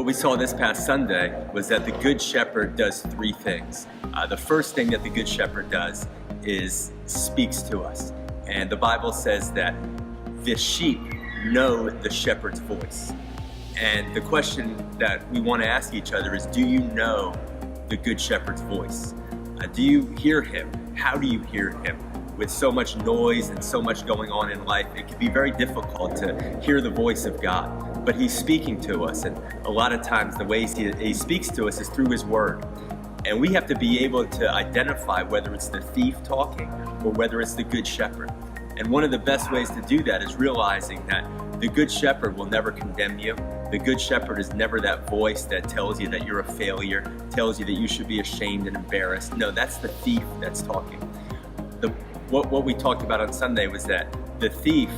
What we saw this past Sunday was that the Good Shepherd does three things. The first thing that the Good Shepherd does is speaks to us. And the Bible says that the sheep know the shepherd's voice. And the question that we want to ask each other is, do you know the Good Shepherd's voice? Do you hear him? How do you hear him? With so much noise and so much going on in life, it can be very difficult to hear the voice of God. But he's speaking to us, and a lot of times the ways he speaks to us is through his word. And we have to be able to identify whether it's the thief talking or whether it's the Good Shepherd. And one of the best ways to do that is realizing that the Good Shepherd will never condemn you. The Good Shepherd is never that voice that tells you that you're a failure, tells you that you should be ashamed and embarrassed. No, that's the thief that's talking. What we talked about on Sunday was that the thief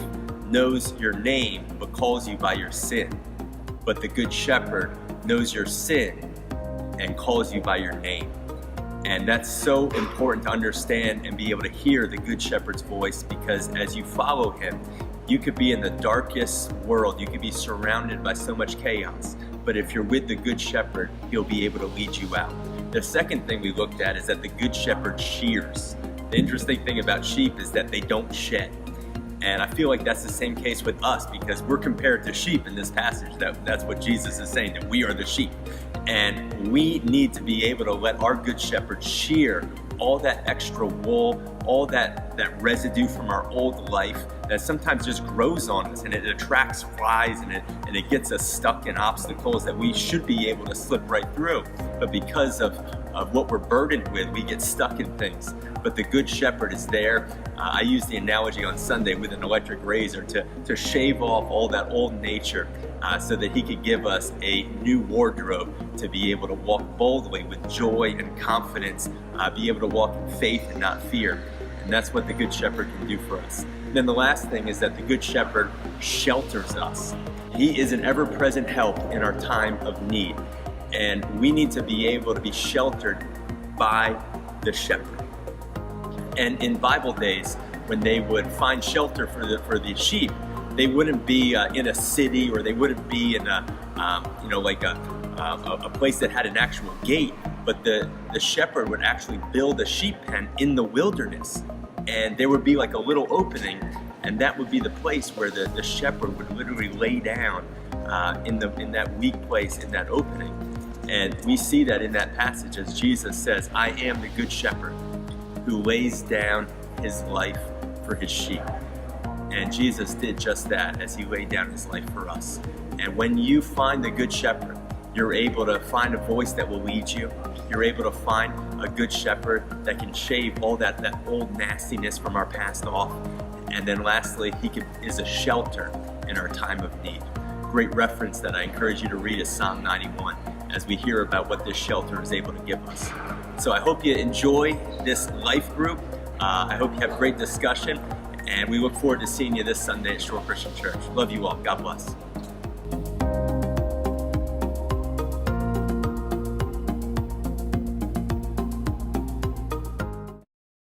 knows your name but calls you by your sin. But the Good Shepherd knows your sin and calls you by your name. And that's so important to understand and be able to hear the Good Shepherd's voice, because as you follow him, you could be in the darkest world. You could be surrounded by so much chaos. But if you're with the Good Shepherd, he'll be able to lead you out. The second thing we looked at is that the Good Shepherd shears. The interesting thing about sheep is that they don't shed. And I feel like that's the same case with us, because we're compared to sheep in this passage. That's what Jesus is saying, that we are the sheep. And we need to be able to let our Good Shepherd shear all that extra wool, all that residue from our old life that sometimes just grows on us, and it attracts flies, and it gets us stuck in obstacles that we should be able to slip right through. But because of what we're burdened with, we get stuck in things. But the Good Shepherd is there. I used the analogy on Sunday with an electric razor to shave off all that old nature so that he could give us a new wardrobe to be able to walk boldly with joy and confidence, be able to walk in faith and not fear. And that's what the Good Shepherd can do for us. And then the last thing is that the Good Shepherd shelters us. He is an ever-present help in our time of need. And we need to be able to be sheltered by the shepherd. And in Bible days, when they would find shelter for the sheep, they wouldn't be in a city, or they wouldn't be in a place that had an actual gate. But the shepherd would actually build a sheep pen in the wilderness, and there would be like a little opening, and that would be the place where the shepherd would literally lay down in that weak place, in that opening. And we see that in that passage as Jesus says, "I am the Good Shepherd who lays down his life for his sheep." And Jesus did just that as he laid down his life for us. And when you find the Good Shepherd, you're able to find a voice that will lead you. You're able to find a Good Shepherd that can shave all that old nastiness from our past off. And then lastly, he is a shelter in our time of need. Great reference that I encourage you to read is Psalm 91 as we hear about what this shelter is able to give us. So I hope you enjoy this life group. I hope you have great discussion, and we look forward to seeing you this Sunday at Shore Christian Church. Love you all. God bless.